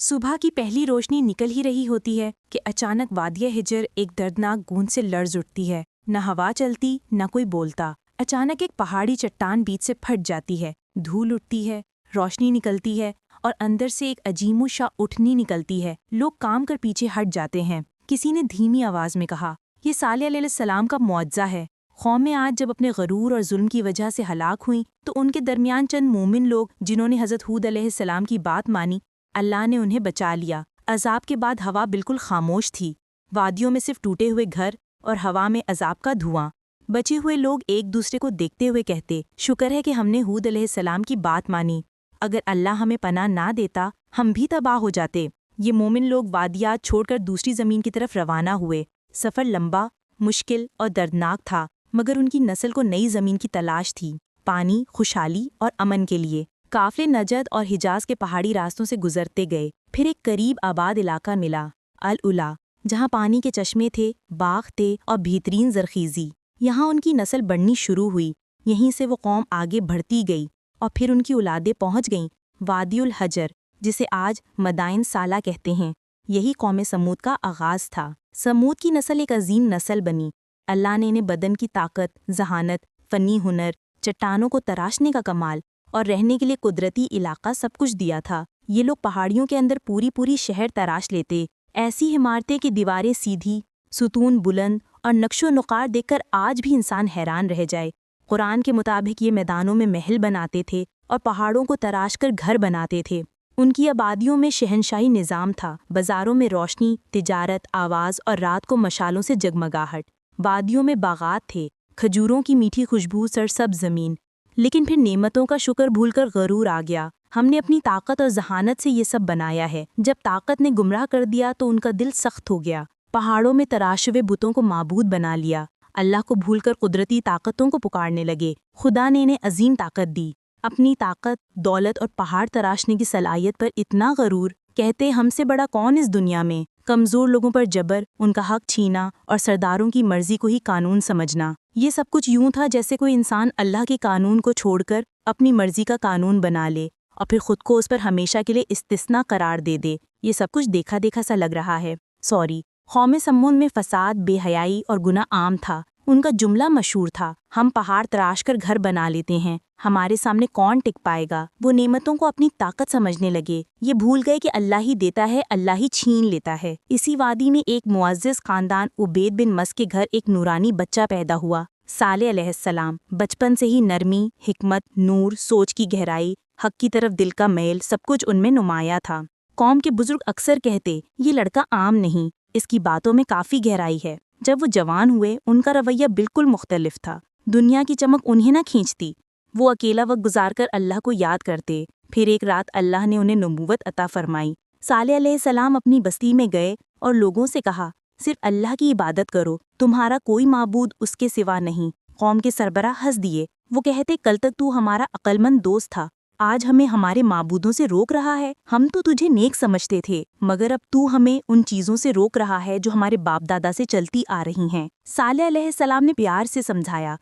صبح کی پہلی روشنی نکل ہی رہی ہوتی ہے کہ اچانک وادیہ ہجر ایک دردناک گونج سے لرز اٹھتی ہے۔ نہ ہوا چلتی نہ کوئی بولتا۔ اچانک ایک پہاڑی چٹان بیچ سے پھٹ جاتی ہے، دھول اٹھتی ہے، روشنی نکلتی ہے اور اندر سے ایک عجیب و شا اٹھنی نکلتی ہے۔ لوگ کام کر پیچھے ہٹ جاتے ہیں۔ کسی نے دھیمی آواز میں کہا، یہ صالح علیہ السلام کا معجزہ ہے۔ قومیں آج جب اپنے غرور اور ظلم کی وجہ سے ہلاک ہوئیں تو ان کے درمیان چند مومن لوگ جنہوں نے حضرت ہود علیہ السلام کی بات مانی، اللہ نے انہیں بچا لیا۔ عذاب کے بعد ہوا بالکل خاموش تھی، وادیوں میں صرف ٹوٹے ہوئے گھر اور ہوا میں عذاب کا دھواں۔ بچے ہوئے لوگ ایک دوسرے کو دیکھتے ہوئے کہتے، شکر ہے کہ ہم نے ہود علیہ السلام کی بات مانی، اگر اللہ ہمیں پناہ نہ دیتا ہم بھی تباہ ہو جاتے۔ یہ مومن لوگ وادیات چھوڑ کر دوسری زمین کی طرف روانہ ہوئے۔ سفر لمبا، مشکل اور دردناک تھا، مگر ان کی نسل کو نئی زمین کی تلاش تھی، پانی، خوشحالی اور امن کے لیے۔ قافلے نجد اور حجاز کے پہاڑی راستوں سے گزرتے گئے، پھر ایک قریب آباد علاقہ ملا، العلا، جہاں پانی کے چشمے تھے، باغ تھے اور بہترین زرخیزی۔ یہاں ان کی نسل بڑھنی شروع ہوئی، یہیں سے وہ قوم آگے بڑھتی گئی اور پھر ان کی اولادیں پہنچ گئیں وادی الحجر، جسے آج مدائن سالہ کہتے ہیں۔ یہی قوم سمود کا آغاز تھا۔ سمود کی نسل ایک عظیم نسل بنی۔ اللہ نے انہیں بدن کی طاقت، ذہانت، فنی ہنر، چٹانوں کو تراشنے کا کمال اور رہنے کے لیے قدرتی علاقہ سب کچھ دیا تھا۔ یہ لوگ پہاڑیوں کے اندر پوری شہر تراش لیتے، ایسی عمارتیں کہ دیواریں سیدھی، ستون بلند اور نقش و نقار دیکھ کر آج بھی انسان حیران رہ جائے۔ قرآن کے مطابق یہ میدانوں میں محل بناتے تھے اور پہاڑوں کو تراش کر گھر بناتے تھے۔ ان کی آبادیوں میں شہنشاہی نظام تھا، بازاروں میں روشنی، تجارت، آواز اور رات کو مشالوں سے جگمگاہٹ۔ وادیوں میں باغات تھے، کھجوروں کی میٹھی خوشبو، سرسبز زمین۔ لیکن پھر نعمتوں کا شکر بھول کر غرور آ گیا۔ ہم نے اپنی طاقت اور ذہانت سے یہ سب بنایا ہے۔ جب طاقت نے گمراہ کر دیا تو ان کا دل سخت ہو گیا، پہاڑوں میں تراشے ہوئے بتوں کو معبود بنا لیا، اللہ کو بھول کر قدرتی طاقتوں کو پکارنے لگے۔ خدا نے انہیں عظیم طاقت دی، اپنی طاقت، دولت اور پہاڑ تراشنے کی صلاحیت پر اتنا غرور، کہتے ہم سے بڑا کون اس دنیا میں۔ کمزور لوگوں پر جبر، ان کا حق چھینا اور سرداروں کی مرضی کو ہی قانون سمجھنا۔ یہ سب کچھ یوں تھا جیسے کوئی انسان اللہ کے قانون کو چھوڑ کر اپنی مرضی کا قانون بنا لے اور پھر خود کو اس پر ہمیشہ کے لیے استثناء قرار دے دے۔ یہ سب کچھ دیکھا دیکھا سا لگ رہا ہے۔ قوم سمود میں فساد، بے حیائی اور گناہ عام تھا۔ ان کا جملہ مشہور تھا، ہم پہاڑ تراش کر گھر بنا لیتے ہیں، ہمارے سامنے کون ٹک پائے گا۔ وہ نعمتوں کو اپنی طاقت سمجھنے لگے، یہ بھول گئے کہ اللہ ہی دیتا ہے، اللہ ہی چھین لیتا ہے۔ اسی وادی میں ایک معزز خاندان عبید بن مس کے گھر ایک نورانی بچہ پیدا ہوا، صالح علیہ السلام۔ بچپن سے ہی نرمی، حکمت، نور، سوچ کی گہرائی، حق کی طرف دل کا میل، سب کچھ ان میں نمایاں تھا۔ قوم کے بزرگ اکثر کہتے، یہ لڑکا عام نہیں، اس کی باتوں میں کافی گہرائی ہے۔ جب وہ جوان ہوئے، ان کا رویہ بالکل مختلف تھا۔ دنیا کی چمک انہیں نہ کھینچتی، وہ اکیلا وقت گزار کر اللہ کو یاد کرتے۔ پھر ایک رات اللہ نے انہیں نبوت عطا فرمائی۔ صالح علیہ السلام اپنی بستی میں گئے اور لوگوں سے کہا، صرف اللہ کی عبادت کرو، تمہارا کوئی معبود اس کے سوا نہیں۔ قوم کے سربراہ ہنس دیے، وہ کہتے، کل تک تو ہمارا عقل مند دوست تھا، آج ہمیں ہمارے معبودوں سے روک رہا ہے۔ ہم تو تجھے نیک سمجھتے تھے، مگر اب تو ہمیں ان چیزوں سے روک رہا ہے جو ہمارے باپ دادا سے چلتی آ رہی ہیں۔ صالح علیہ السلام نے پیار سے سمجھایا،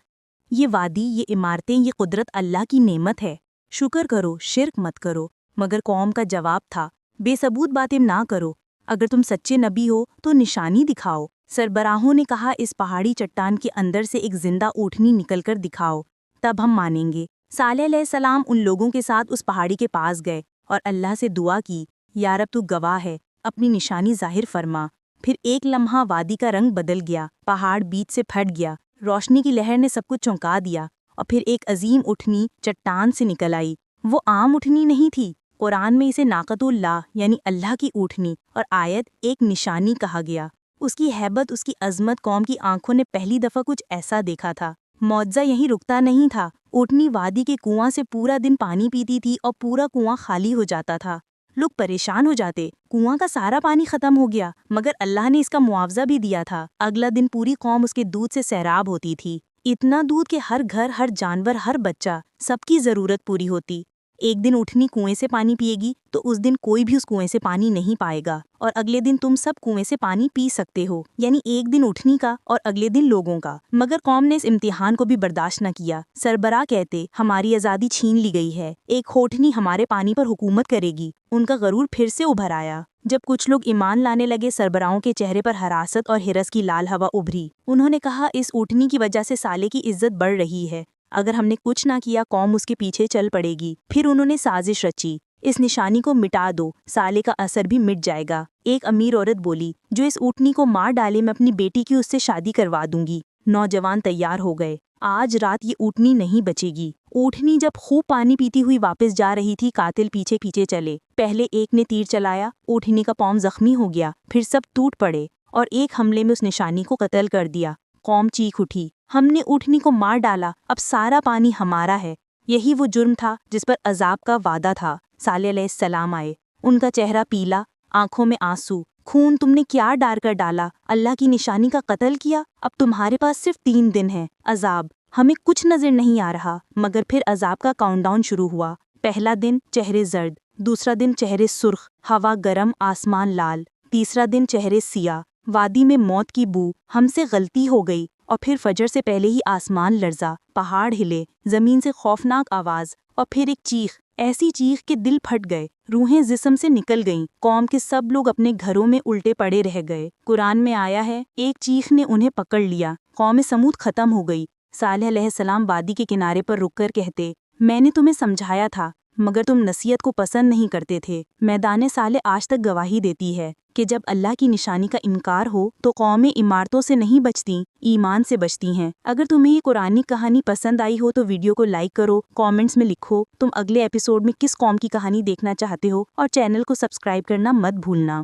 یہ وادی، یہ عمارتیں، یہ قدرت اللہ کی نعمت ہے، شکر کرو، شرک مت کرو۔ مگر قوم کا جواب تھا، بے ثبوت باتیں نہ کرو، اگر تم سچے نبی ہو تو نشانی دکھاؤ۔ سربراہوں نے کہا، اس پہاڑی چٹان کے اندر سے ایک زندہ اونٹنی نکل کر دکھاؤ، تب ہم مانیں گے۔ صالح علیہ السلام ان لوگوں کے ساتھ اس پہاڑی کے پاس گئے اور اللہ سے دعا کی، یا رب تو گواہ ہے، اپنی نشانی ظاہر فرما۔ پھر ایک لمحہ وادی کا رنگ بدل گیا، پہاڑ بیچ سے پھٹ گیا، روشنی کی لہر نے سب کچھ چونکا دیا اور پھر ایک عظیم اٹھنی چٹان سے نکل آئی۔ وہ عام اٹھنی نہیں تھی، قرآن میں اسے ناقۃ اللہ یعنی اللہ کی اونٹنی اور آیت ایک نشانی کہا گیا۔ اس کی ہیبت، اس کی عظمت، قوم کی آنکھوں نے پہلی دفعہ کچھ ایسا دیکھا تھا۔ معجزہ یہیں رکتا نہیں تھا، اونٹنی وادی کے کنواں سے پورا دن پانی پیتی تھی اور پورا کنواں خالی ہو جاتا تھا۔ لوگ پریشان ہو جاتے، کنواں کا سارا پانی ختم ہو گیا، مگر اللہ نے اس کا معاوضہ بھی دیا تھا۔ اگلا دن پوری قوم اس کے دودھ سے سیراب ہوتی تھی، اتنا دودھ کہ ہر گھر، ہر جانور، ہر بچہ، سب کی ضرورت پوری ہوتی۔ ایک دن اٹھنی کنویں سے پانی پیے گی تو اس دن کوئی بھی اس کنویں سے پانی نہیں پائے گا، اور اگلے دن تم سب کنویں سے پانی پی سکتے ہو، یعنی ایک دن اٹھنی کا اور اگلے دن لوگوں کا۔ مگر قوم نے اس امتحان کو بھی برداشت نہ کیا۔ سربراہ کہتے ہماری آزادی چھین لی گئی ہے، ایک ہوٹنی ہمارے پانی پر حکومت کرے گی۔ ان کا غرور پھر سے ابھر آیا۔ جب کچھ لوگ ایمان لانے لگے، سربراہوں کے چہرے پر حراست اور ہرس کی لال ہوا ابھری۔ انہوں نے کہا اس اوٹنی کی وجہ سے سالے کی عزت بڑھ رہی ہے، اگر ہم نے کچھ نہ کیا قوم اس کے پیچھے چل پڑے گی۔ پھر انہوں نے سازش رچی، اس نشانی کو مٹا دو، سالے کا اثر بھی مٹ جائے گا۔ ایک امیر عورت بولی، جو اس اوٹنی کو مار ڈالے میں اپنی بیٹی کی اس سے شادی کروا دوں گی۔ نوجوان تیار ہو گئے، آج رات یہ اوٹنی نہیں بچے گی۔ اوٹنی جب خوب پانی پیتی ہوئی واپس جا رہی تھی، قاتل پیچھے پیچھے چلے۔ پہلے ایک نے تیر چلایا، اوٹنی کا پاؤں زخمی ہو گیا، پھر سب ٹوٹ پڑے اور ایک حملے میں اس نشانی کو قتل کر دیا۔ قوم چیخ اٹھی، ہم نے اوٹنی کو مار ڈالا، اب سارا پانی ہمارا ہے۔ یہی وہ جرم تھا جس پر عذاب کا وعدہ تھا۔ صالح علیہ السلام آئے، ان کا چہرہ پیلا، آنکھوں میں آنسو۔ خون تم نے کیا ڈار کر ڈالا؟ اللہ کی نشانی کا قتل کیا؟ اب تمہارے پاس صرف 3 دن ہیں۔ عذاب، ہمیں کچھ نظر نہیں آ رہا، مگر پھر عذاب کا کاؤنٹ ڈاؤن شروع ہوا۔ پہلا دن چہرے زرد، دوسرا دن چہرے سرخ، ہوا گرم، آسمان لال، تیسرا دن چہرے سیاہ، وادی میں موت کی بو، ہم سے غلطی ہو گئی۔ اور پھر فجر سے پہلے ہی آسمان لرزا، پہاڑ ہلے، زمین سے خوفناک آواز، اور پھر ایک چیخ، ایسی چیخ کہ دل پھٹ گئے، روحیں جسم سے نکل گئیں۔ قوم کے سب لوگ اپنے گھروں میں الٹے پڑے رہ گئے۔ قرآن میں آیا ہے، ایک چیخ نے انہیں پکڑ لیا، قوم سمود ختم ہو گئی۔ صالح علیہ السلام وادی کے کنارے پر رک کر کہتے، میں نے تمہیں سمجھایا تھا مگر تم نصیحت کو پسند نہیں کرتے تھے۔ میدان صالح آج تک گواہی دیتی ہے کہ جب اللہ کی نشانی کا انکار ہو تو قومیں عمارتوں سے نہیں بچتیں، ایمان سے بچتی ہیں۔ اگر تمہیں یہ قرآنی کہانی پسند آئی ہو تو ویڈیو کو لائک کرو، کامنٹس میں لکھو تم اگلے ایپیسوڈ میں کس قوم کی کہانی دیکھنا چاہتے ہو، اور چینل کو سبسکرائب کرنا مت بھولنا۔